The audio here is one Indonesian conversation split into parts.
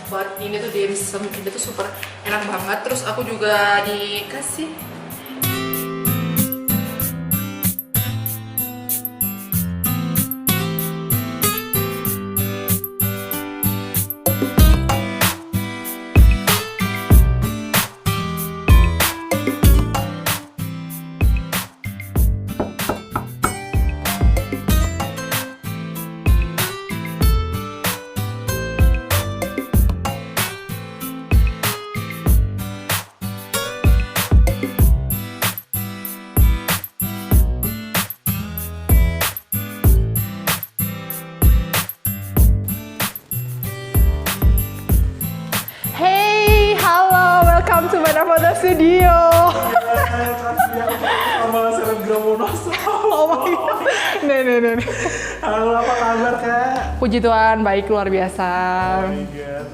buat ini tuh dimsum, ini tuh super enak banget. Terus aku juga dikasih welcome to Benar Foto Studio. Sama selebgram Wonosobo. Oh my god. Nih. Halo, apa kabar Kak? Puji Tuhan, baik luar biasa. Oh my god.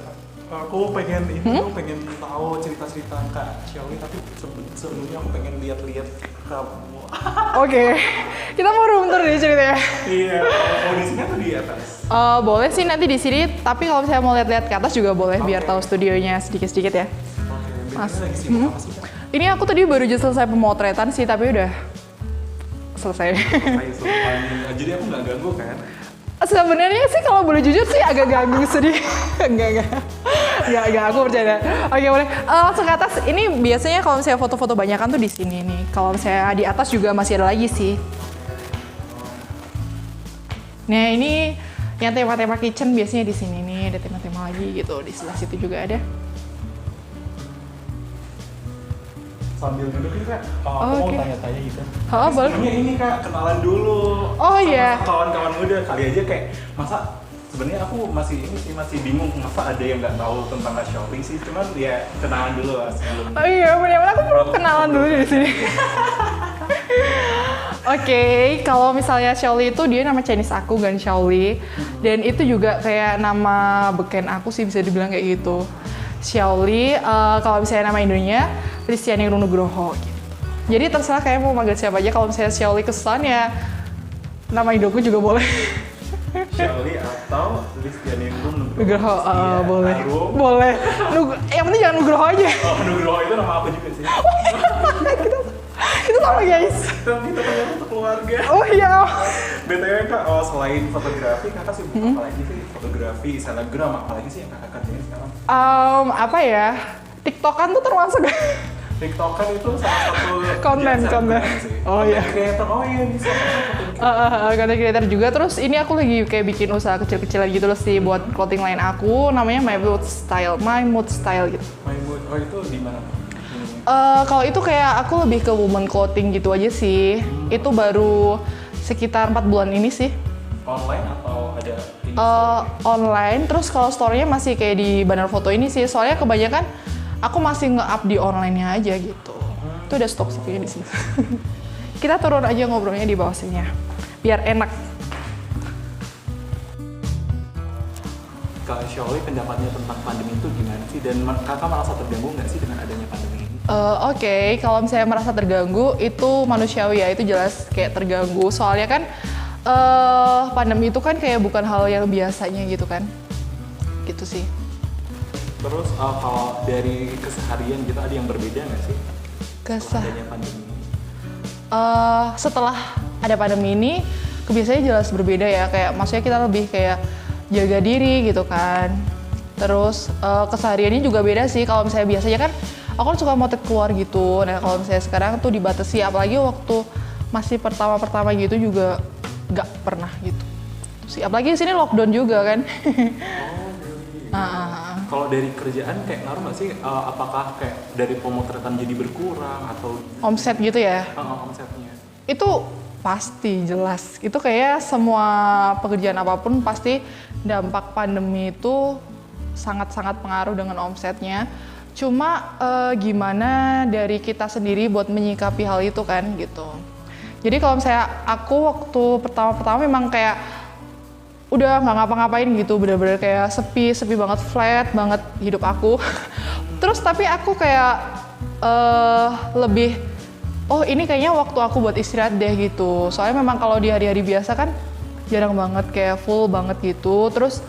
Aku pengen pengen tahu cerita-cerita Kak Xiaoli, tapi sebelumnya aku pengen lihat-lihat kamu. Oke, kita mau room tour nih ceritanya. Iya, audisinya tuh di atas. Boleh sih nanti di sini, tapi kalau misalnya mau lihat-lihat ke atas juga boleh, biar tahu studionya sedikit-sedikit ya. Oke, Mas. Lagi sibuk apa sih Kak? Ini aku tadi baru aja selesai pemotretan sih, tapi udah selesai. Jadi aku nggak ganggu kan? Sebenarnya sih kalau boleh jujur sih agak ganggu sedih. Enggak, aku bercanda. Oke, boleh. Langsung ke atas. Ini biasanya kalau misalnya foto-foto banyakan tuh di sini nih. Kalau misalnya di atas juga masih ada lagi sih. Nah, ini yang tema-tema kitchen biasanya di sini nih, ada tema-tema lagi gitu. Di sebelah situ juga ada. Sambil duduk nih Kak, aku mau tanya-tanya gitu. Oh, boleh. Sebenarnya ini Kak, kenalan dulu. Oh iya. Kawan-kawan muda kali aja kayak masa sebenarnya aku masih bingung masa ada yang nggak tahu tentang Kak Xiaoli sih, cuman ya kenalan dulu lah sebelum. Oh iya, benar-benar aku perlu kenalan dulu di sini. Oke, kalau misalnya Xiaoli itu dia nama Chinese aku Gan Xiaoli, dan itu juga kayak nama beken aku sih bisa dibilang kayak gitu. Xiaoli, kalau misalnya nama Indonya Listiani Nugroho gitu. Jadi terserah kayak mau manggil siapa aja, kalau misalnya Xiaoli kesan ya nama Indoku juga boleh. Xiaoli atau Listiani Nugroho, Iya, boleh. Arum. Boleh. Yang penting jangan Nugroho aja. Oh, Nugroho itu nama aku juga sih. Itu sama guys. Dan kita ternyata satu keluarga. Oh iya. BTW Kak, selain fotografi, Kakak sibuk apa lagi sih? Fotografi, selebgram, apa lagi sih yang Kakak kerjain sekarang? Apa ya? TikTokan tuh termasuk. TikTokan itu salah satu konten. sih. Oh iya. Creator, oh iya bisa. Content creator juga. Terus ini aku lagi kayak bikin usaha kecil-kecilan gitu loh sih buat clothing line aku. Namanya My Mood Style gitu. My Mood, oh itu di mana? Kalau itu kayak aku lebih ke woman clothing gitu aja sih. Itu baru sekitar 4 bulan ini sih. Online atau ada ini? Online. Terus kalau store-nya masih kayak di Benar Foto ini sih. Soalnya kebanyakan aku masih nge-up di online-nya aja gitu. Itu udah stok sih di sini. Kita turun aja ngobrolnya di bawah sini ya, biar enak. Kak Xiaoli pendapatnya tentang pandemi itu gimana sih? Dan Kakak merasa terganggu nggak sih dengan adanya pandemi ini? Oke, kalau misalnya merasa terganggu itu manusiawi ya, itu jelas kayak terganggu. Soalnya kan pandemi itu kan kayak bukan hal yang biasanya gitu kan. Gitu sih. Terus kalau dari keseharian gitu ada yang berbeda nggak sih? Setelah adanya pandemi ini? Setelah ada pandemi ini, kebiasaannya jelas berbeda ya. Kayak maksudnya kita lebih kayak jaga diri gitu kan. Terus kesehariannya juga beda sih. Kalau misalnya biasanya kan aku kan suka motret keluar gitu. Nah kalau misalnya sekarang tuh dibatasi, apalagi waktu masih pertama-pertama gitu juga nggak pernah gitu. Apalagi di sini lockdown juga kan. Kalau dari kerjaan kayak ngaruh nggak sih? Apakah kayak dari pemotretan jadi berkurang atau Omset gitu ya? omsetnya? Itu pasti jelas. Itu kayak semua pekerjaan apapun pasti dampak pandemi itu sangat-sangat pengaruh dengan omsetnya. Cuma gimana dari kita sendiri buat menyikapi hal itu kan gitu. Jadi kalau misalnya aku waktu pertama-pertama memang kayak udah nggak ngapa-ngapain gitu, bener-bener kayak sepi banget, flat banget hidup aku. Terus tapi aku kayak lebih, oh ini kayaknya waktu aku buat istirahat deh gitu. Soalnya memang kalau di hari-hari biasa kan jarang banget kayak full banget gitu. Terus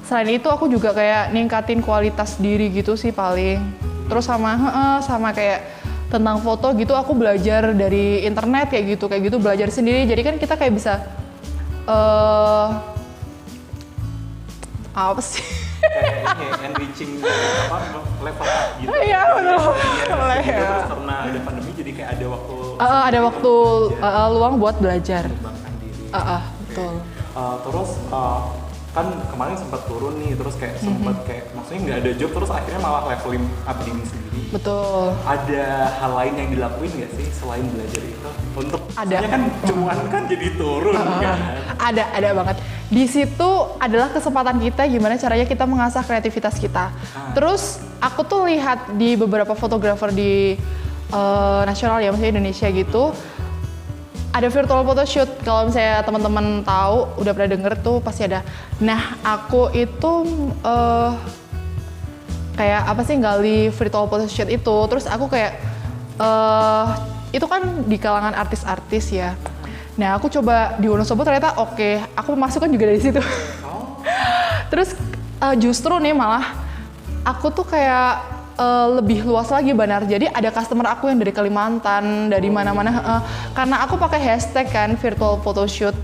Selain itu aku juga kayak ningkatin kualitas diri gitu sih paling. Terus sama kayak tentang foto gitu aku belajar dari internet kayak gitu belajar sendiri. Jadi kan kita kayak bisa apa sih? Kayak ini enriching level up gitu. Iya betul. Terus karena ada pandemi jadi kayak ada waktu Ada waktu luang buat belajar. mengembangkan diri. Betul. Terus kan kemarin sempat turun nih, terus kayak sempat kayak maksudnya nggak ada job, terus akhirnya malah leveling up diri sendiri. Betul. Ada hal lain yang dilakuin nggak sih selain belajar itu? Untuk Ada. soalnya kan cuan kan jadi turun kan? Ada banget. Di situ adalah kesempatan kita gimana caranya kita mengasah kreativitas kita. Terus aku tuh lihat di beberapa fotografer di nasional ya, maksudnya Indonesia gitu, ada virtual photoshoot. Kalau misalnya teman-teman tahu, udah pernah denger tuh pasti ada. Nah, aku itu kayak apa sih gali virtual photoshoot itu. Terus aku kayak itu kan di kalangan artis-artis ya. Nah, aku coba di Wonosobo ternyata oke, aku masuk kan juga dari situ. Terus justru nih malah aku tuh kayak lebih luas lagi Banar. Jadi ada customer aku yang dari Kalimantan, dari mana-mana. Karena aku pakai hashtag kan virtual photoshoot.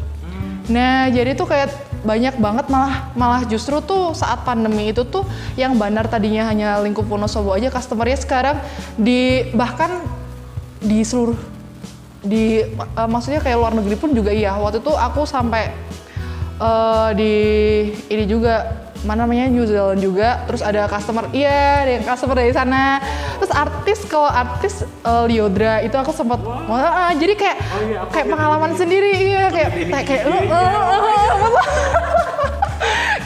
Nah, jadi tuh kayak banyak banget malah justru tuh saat pandemi itu tuh yang Banar tadinya hanya lingkup Wonosobo aja, customernya sekarang bahkan di seluruh maksudnya kayak luar negeri pun juga iya. Waktu itu aku sampai di ini juga mana namanya New Zealand juga, terus ada customer dari sana. Terus kalau artis Lyodra itu aku sempat jadi kayak kayak pengalaman sendiri kayak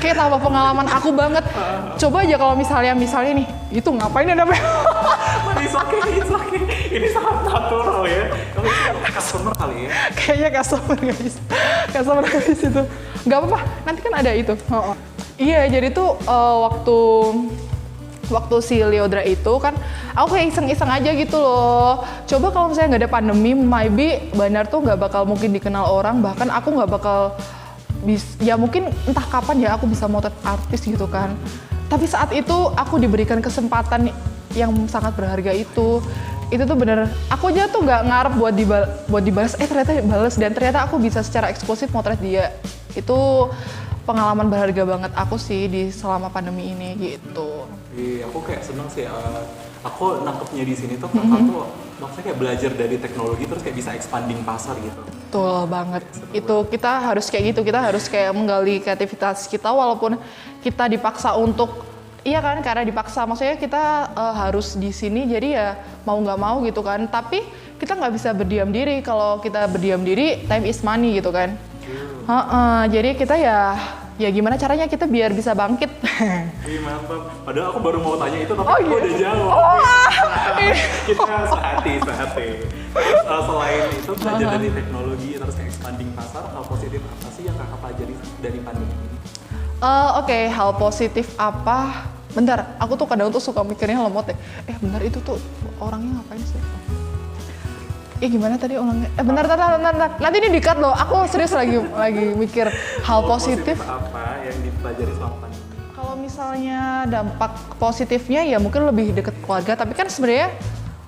kayak tambah pengalaman aku banget. Coba aja kalau misalnya nih itu ngapain ada It's okay. Ini sangat natural ya. Kalau customer kali ya. Kayaknya customer guys itu. Nggak apa-apa, nanti kan ada itu. Iya, jadi tuh waktu si Lyodra itu kan aku kayak iseng-iseng aja gitu loh. Coba kalau misalnya nggak ada pandemi, maybe Banar tuh nggak bakal mungkin dikenal orang, bahkan aku nggak bakal ya mungkin entah kapan ya aku bisa motret artis gitu kan. Tapi saat itu aku diberikan kesempatan yang sangat berharga itu tuh bener, aku aja tuh nggak ngarep buat dibalas, ternyata dibalas dan ternyata aku bisa secara eksklusif motret dia. Itu pengalaman berharga banget aku sih di selama pandemi ini gitu. Iya, aku kayak seneng sih. Aku nangkepnya di sini tuh kakak tuh maksudnya kayak belajar dari teknologi terus kayak bisa expanding pasar gitu. Betul banget. Itu kita harus kayak gitu, kita harus kayak menggali kreativitas kita walaupun kita dipaksa untuk kan karena dipaksa, maksudnya kita harus di sini jadi ya mau nggak mau gitu kan. Tapi kita nggak bisa berdiam diri. Kalau kita berdiam diri, time is money gitu kan. Jadi kita ya gimana caranya kita biar bisa bangkit. Iya mantap. Padahal aku baru mau tanya itu tapi aku udah jawab. Kita sehati. Terus selain itu belajar dari teknologi terus kayak expanding pasar, hal positif apa sih yang kakak pelajari dari pandemi ini? Oke, hal positif apa? Bentar, aku tuh kadang tuh suka mikirnya lemot deh. Bentar itu tuh orangnya ngapain sih? Gimana tadi orangnya? Bentar. Nanti ini di-cut loh. Aku serius lagi mikir hal positif. Apa yang dipelajari selama pandemi? Kalau misalnya dampak positifnya ya mungkin lebih deket keluarga. Tapi kan sebenarnya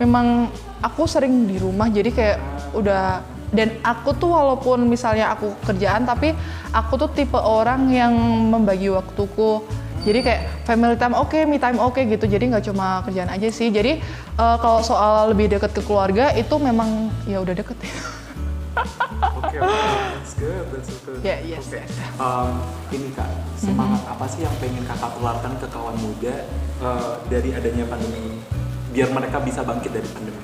memang aku sering di rumah jadi kayak udah. Dan aku tuh walaupun misalnya aku kerjaan tapi aku tuh tipe orang yang membagi waktuku. Jadi kayak family time me time gitu. Jadi nggak cuma kerjaan aja sih. Jadi kalau soal lebih deket ke keluarga itu memang ya udah deket. Oke, that's good. Yes. Ini Kak, semangat apa sih yang pengen kakak tularkan ke kawan muda dari adanya pandemi ini? Biar mereka bisa bangkit dari pandemi.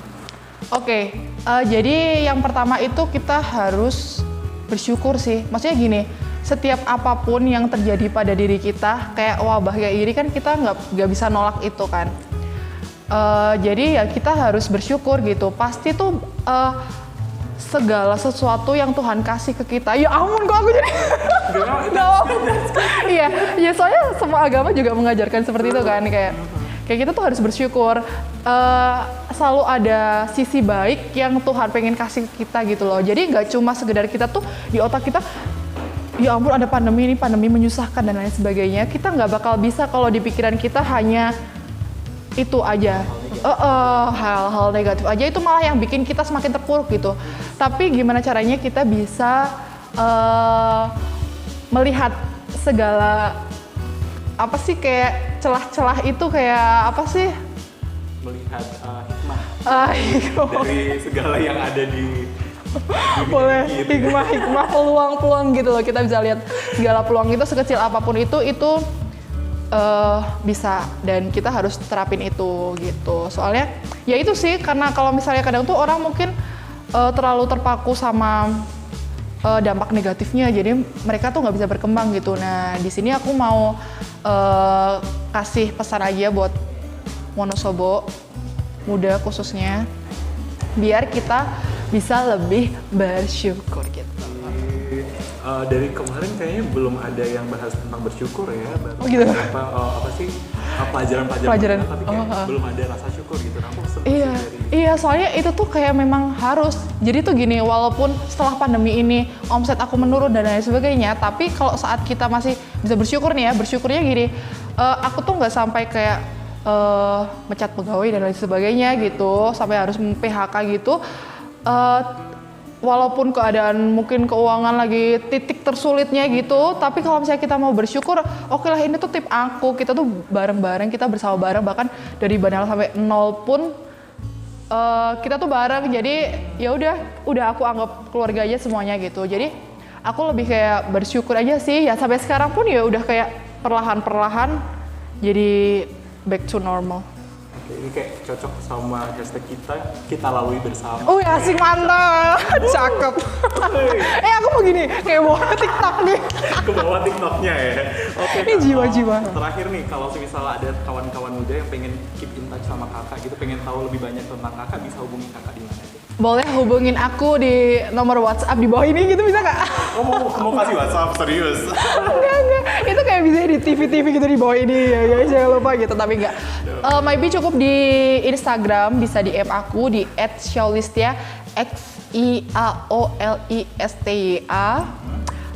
Oke, jadi yang pertama itu kita harus bersyukur sih. Maksudnya gini, setiap apapun yang terjadi pada diri kita, kayak wabah kayak ini kan kita nggak bisa nolak itu kan. Jadi ya kita harus bersyukur gitu. Pasti tuh segala sesuatu yang Tuhan kasih ke kita. Ya ampun, kok aku jadi Iya, soalnya semua agama juga mengajarkan seperti itu kan, kayak kita tuh harus bersyukur. Selalu ada sisi baik yang Tuhan pengen kasih ke kita gitu loh. Jadi nggak cuma sekedar kita tuh di otak kita ya ampun ada pandemi, ini pandemi menyusahkan dan lain sebagainya, kita nggak bakal bisa kalau di pikiran kita hanya itu aja. Hal-hal negatif aja itu malah yang bikin kita semakin terpuruk gitu. Tapi gimana caranya kita bisa melihat segala apa sih kayak celah-celah itu kayak apa sih? Melihat hikmah Hikmah. dari segala yang ada di Boleh gitu. hikmah peluang-peluang gitu loh, kita bisa lihat segala peluang itu sekecil apapun itu bisa dan kita harus terapin itu gitu. Soalnya ya itu sih, karena kalau misalnya kadang tuh orang mungkin terlalu terpaku sama dampak negatifnya, jadi mereka tuh nggak bisa berkembang gitu. Nah di sini aku mau kasih pesan aja buat Wonosobo muda khususnya, biar kita bisa lebih bersyukur gitu. Dari kemarin kayaknya belum ada yang bahas tentang bersyukur ya. Oh gitu. Apa sih pelajaran, tapi kayak belum ada rasa syukur gitu. Nah, aku seneng Iya, sih dari iya soalnya itu tuh kayak memang harus. Jadi tuh gini, walaupun setelah pandemi ini omset aku menurun dan lain sebagainya, tapi kalau saat kita masih bisa bersyukur nih ya, bersyukurnya gini, aku tuh nggak sampai kayak mecat pegawai dan lain sebagainya gitu, sampai harus PHK gitu. Walaupun keadaan mungkin keuangan lagi titik tersulitnya gitu, tapi kalau misalnya kita mau bersyukur, oke lah ini tuh tip aku, kita tuh bareng-bareng, kita bersama bareng, bahkan dari banal sampai nol pun kita tuh bareng. Jadi ya udah aku anggap keluarga aja semuanya gitu. Jadi aku lebih kayak bersyukur aja sih. Ya sampai sekarang pun ya udah kayak perlahan-perlahan jadi back to normal. Oke, ini kayak cocok sama hashtag kita lalui bersama. Oh ya asik, mantap, cakep. Aku mau gini, kayak bawa TikTok nih. Ke bawah TikToknya ya. Oke. Ini jiwa-jiwa. Terakhir nih, kalau misalnya ada kawan-kawan muda yang pengen keep in touch sama kakak gitu, pengen tahu lebih banyak tentang kakak, bisa hubungi kakak di mana aja? Boleh hubungin aku di nomor WhatsApp di bawah ini gitu, bisa nggak? Oh, mau kasih WhatsApp serius? Enggak. Itu kayak bisa di TV-TV gitu di bawah ini ya guys, jangan lupa gitu. Tapi enggak. Maybe cukup di Instagram, bisa DM aku di @Xiaolista XIAOLISTYA.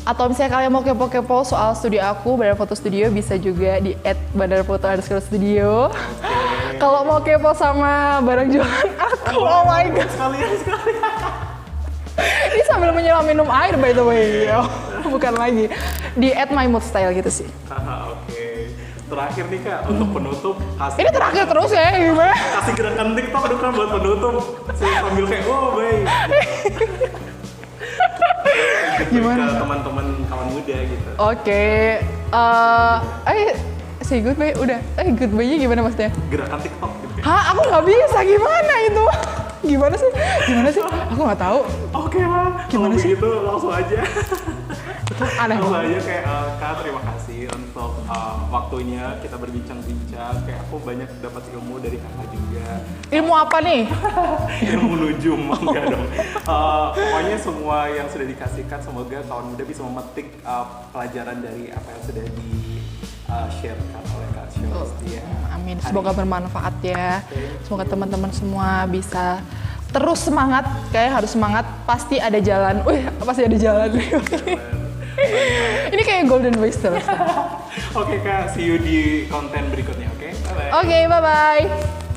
Atau misalnya kalian mau kepo-kepo soal studio aku, Bandar Foto Studio, bisa juga di @bandarfoto_studio. Kalau mau kepo sama barang jualan aku, oh my god. Sekalian. Ini sambil menyelam minum air by the way. Bukan lagi. Di @mymoodstyle gitu sih. Oke. Terakhir nih Kak, untuk penutup kasih. Ini terakhir terus ya, gimana? Kasih gerakan TikTok dong kan buat penutup. Sambil kayak baik. Gimana? Ke teman-teman kawan muda gitu. Oke. Say goodbye udah. Goodbye-nya gimana maksudnya? Gerakan TikTok gitu. Hah, aku nggak bisa. Gimana itu? Gimana sih? Aku nggak tahu. Oke lah. Gimana kalau sih? begitu langsung aja. Itu aneh Langsung banget. aja kayak Kak, terima kasih untuk waktunya kita berbincang-bincang. Kayak aku banyak dapat ilmu dari Kakak juga. Ilmu apa nih? Ilmu nujum, enggak dong. Pokoknya semua yang sudah dikasihkan, semoga kawan muda bisa memetik pelajaran dari apa yang sudah di sharekan oleh Kak Xiaolista. Amin. Semoga bermanfaat ya. Semoga teman-teman semua bisa terus semangat. Kayak harus semangat. Pasti ada jalan. Pasti ada jalan. Ini kayak golden voice terus. Oke Kak, see you di konten berikutnya, oke? Bye-bye. Oke, bye-bye.